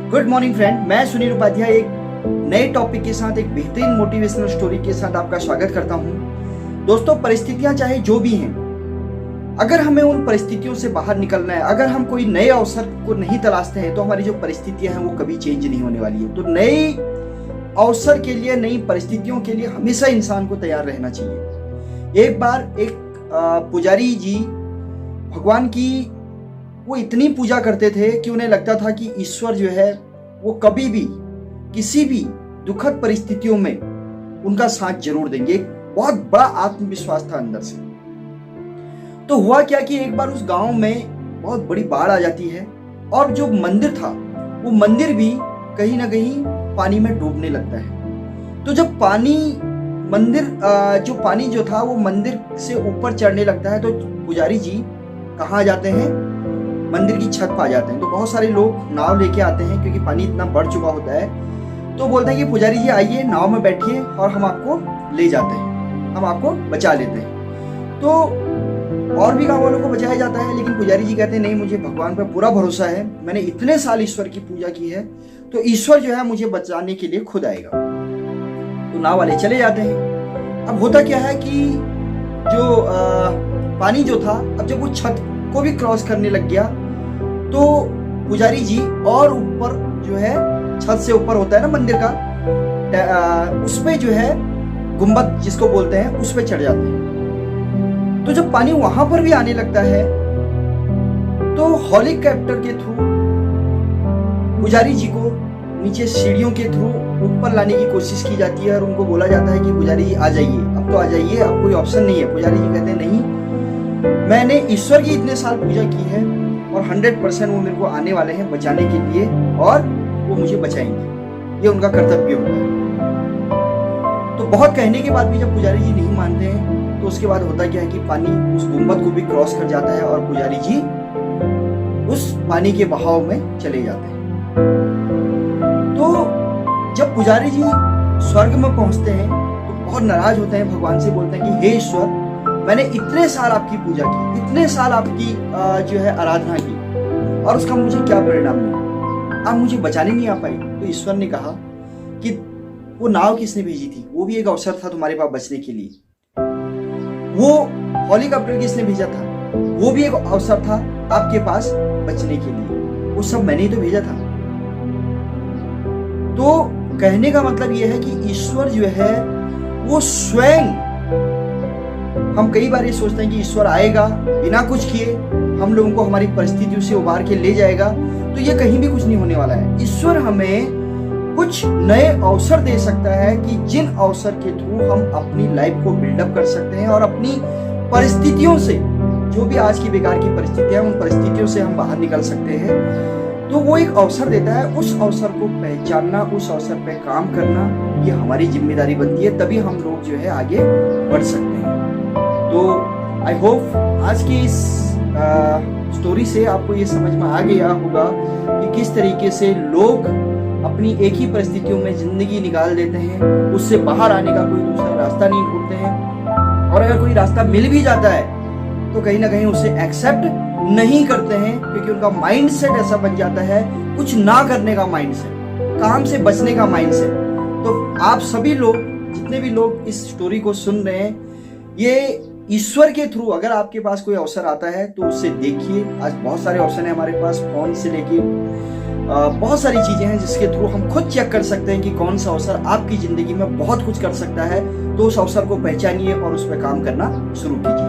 Good morning friend, मैं सुनील उपाध्याय एक नए टॉपिक के साथ, एक बेहतरीन मोटिवेशनल स्टोरी के साथ आपका स्वागत करता हूं। दोस्तों, परिस्थितियां चाहे जो भी हैं, अगर हमें उन परिस्थितियों से बाहर निकलना है, अगर हम कोई नए अवसर को नहीं तलाशते हैं, तो हमारी जो परिस्थितियां हैं वो कभी चेंज नहीं होने वाली है। तो नए अवसर के लिए, नई परिस्थितियों के लिए हमेशा इंसान को तैयार रहना चाहिए। एक बार एक पुजारी जी भगवान की वो इतनी पूजा करते थे कि उन्हें लगता था कि ईश्वर जो है वो कभी भी किसी भी दुखद परिस्थितियों में उनका साथ जरूर देंगे। एक बहुत बड़ा आत्मविश्वास था अंदर से। तो हुआ क्या कि एक बार उस गांव में बहुत बड़ी बाढ़ आ जाती है और जो मंदिर था वो मंदिर भी कहीं ना कहीं पानी में डूबने लगता है। तो जब पानी जो था वो मंदिर से ऊपर चढ़ने लगता है, तो पुजारी जी कहाँ जाते हैं? मंदिर की छत पर आ जाते हैं। तो बहुत सारे लोग नाव लेके आते हैं क्योंकि पानी इतना बढ़ चुका होता है। तो बोलते हैं कि पुजारी जी आइए, नाव में बैठिए और हम आपको ले जाते हैं, हम आपको बचा लेते हैं। तो और भी गाँव वालों को बचाया जाता है, लेकिन पुजारी जी कहते हैं नहीं, मुझे भगवान पर पूरा भरोसा है, मैंने इतने साल ईश्वर की पूजा की है, तो ईश्वर जो है मुझे बचाने के लिए खुद आएगा। तो नाव वाले चले जाते हैं। अब होता क्या है कि जो पानी जो था, अब जब वो छत को भी क्रॉस करने लग गया, तो पुजारी जी और ऊपर जो है, छत से ऊपर होता है ना मंदिर का, उस पे जो है गुंबद जिसको बोलते हैं, उस पे चढ़ जाते हैं। तो जब पानी वहां पर भी आने लगता है, तो हेलीकॉप्टर के थ्रू पुजारी जी को नीचे सीढ़ियों के थ्रू ऊपर लाने की कोशिश की जाती है और उनको बोला जाता है कि पुजारी जी आ जाइए, अब तो आ जाइए, अब कोई ऑप्शन नहीं है। पुजारी जी कहते हैं नहीं, मैंने ईश्वर की इतने साल पूजा की है और 100% वो मेरे को आने वाले हैं बचाने के लिए और वो मुझे बचाएंगे, ये उनका कर्तव्य होता है। तो बहुत कहने के बाद भी जब पुजारी जी नहीं मानते हैं, तो उसके बाद होता क्या है कि पानी उस गुंबद को भी क्रॉस कर जाता है और पुजारी जी उस पानी के बहाव में चले जाते हैं। तो जब पुजारी जी स्वर्ग में पहुंचते हैं, तो बहुत नाराज होते हैं, भगवान से बोलते हैं कि हे ईश्वर, मैंने इतने साल आपकी पूजा की, इतने साल आपकी जो है आराधना की, और उसका मुझे क्या परिणाम मिला? आप मुझे बचाने नहीं आ पाई। तो ईश्वर ने कहा कि वो नाव किसने भेजी थी? वो भी एक अवसर था तुम्हारे पास बचने के लिए। वो हेलीकॉप्टर किसने भेजा था? वो भी एक अवसर था आपके पास बचने के लिए। वो सब मैंने ही तो भेजा था। तो कहने का मतलब यह है कि ईश्वर जो है वो स्वयं, हम कई बार ये सोचते हैं कि ईश्वर आएगा बिना कुछ किए, हम लोगों को हमारी परिस्थितियों से उबार के ले जाएगा, तो ये कहीं भी कुछ नहीं होने वाला है। ईश्वर हमें कुछ नए अवसर दे सकता है कि जिन अवसर के थ्रू हम अपनी लाइफ को बिल्डअप कर सकते हैं और अपनी परिस्थितियों से, जो भी आज की बेकार की परिस्थितियां, उन परिस्थितियों से हम बाहर निकल सकते हैं। तो वो एक अवसर देता है, उस अवसर को पहचानना, उस अवसर पे काम करना, ये हमारी जिम्मेदारी बनती है, तभी हम लोग जो है आगे बढ़ सकते हैं। तो आई होप आज की इस स्टोरी से आपको ये समझ में आ गया होगा कि किस तरीके से लोग अपनी एक ही परिस्थितियों में जिंदगी निकाल देते हैं, उससे बाहर आने का कोई दूसरा रास्ता नहीं ढूंढते हैं, और अगर कोई रास्ता मिल भी जाता है तो कहीं ना कहीं उसे एक्सेप्ट नहीं करते हैं, क्योंकि उनका माइंडसेट ऐसा बन जाता है, कुछ ना करने का माइंडसेट, काम से बचने का माइंडसेट। तो आप सभी लोग, जितने भी लोग इस स्टोरी को सुन रहे हैं, ये ईश्वर के थ्रू अगर आपके पास कोई अवसर आता है तो उससे देखिए। आज बहुत सारे ऑप्शन है हमारे पास, फोन से लेके बहुत सारी चीजें हैं जिसके थ्रू हम खुद चेक कर सकते हैं कि कौन सा अवसर आपकी जिंदगी में बहुत कुछ कर सकता है। तो उस अवसर को पहचानिए और उस पर काम करना शुरू कीजिए।